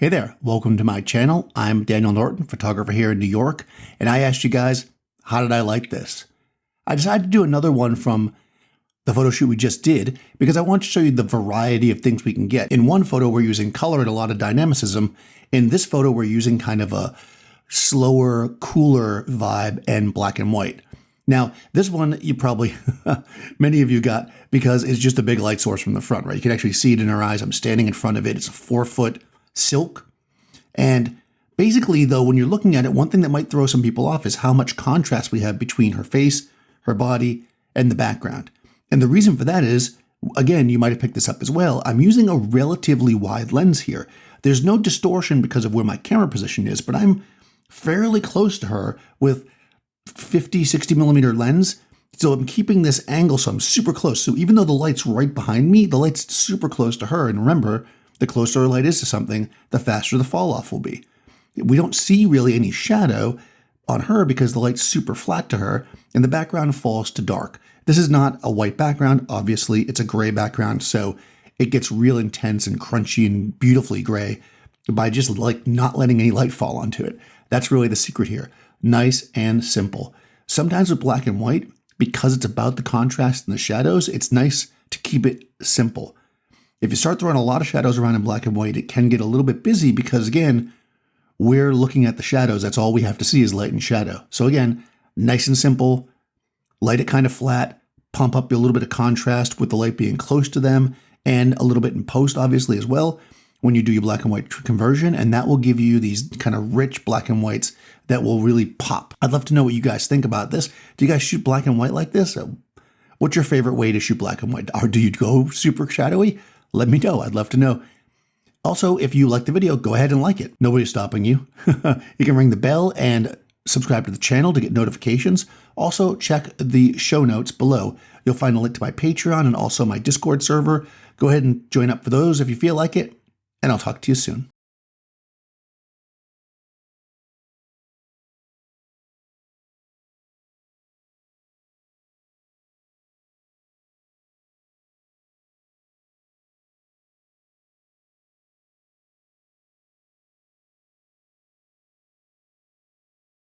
Hey there, welcome to my channel. I'm Daniel Norton, photographer here in New York, and I asked you guys, how did I like this? I decided to do another one from the photo shoot we just did because I want to show you the variety of things we can get. In one photo, we're using color and a lot of dynamicism. In this photo, we're using kind of a slower, cooler vibe and black and white. Now, this one you probably, many of you got because it's just a big light source from the front, right? You can actually see it in our eyes. I'm standing in front of it. It's a 4-foot silk. And basically, though, when you're looking at it, one thing that might throw some people off is how much contrast we have between her face, her body, and the background. And the reason for that is, again, you might have picked this up as well, I'm using a relatively wide lens here. There's no distortion because of where my camera position is, but I'm fairly close to her with 50, 60 millimeter lens. So I'm keeping this angle, so I'm super close. So even though the light's right behind me, the light's super close to her. And remember, the closer a light is to something, the faster the fall off will be. We don't see really any shadow on her because the light's super flat to her and the background falls to dark. This is not a white background. Obviously, it's a gray background, so it gets real intense and crunchy and beautifully gray by just like not letting any light fall onto it. That's really the secret here. Nice and simple. Sometimes with black and white, because it's about the contrast and the shadows, it's nice to keep it simple. If you start throwing a lot of shadows around in black and white, it can get a little bit busy because, again, we're looking at the shadows. That's all we have to see is light and shadow. So again, nice and simple, light it kind of flat, pump up a little bit of contrast with the light being close to them, and a little bit in post, obviously, as well, when you do your black and white conversion, and that will give you these kind of rich black and whites that will really pop. I'd love to know what you guys think about this. Do you guys shoot black and white like this? What's your favorite way to shoot black and white? Or do you go super shadowy? Let me know. I'd love to know. Also, if you like the video, go ahead and like it. Nobody's stopping you. You can ring the bell and subscribe to the channel to get notifications. Also, check the show notes below. You'll find a link to my Patreon and also my Discord server. Go ahead and join up for those if you feel like it, and I'll talk to you soon.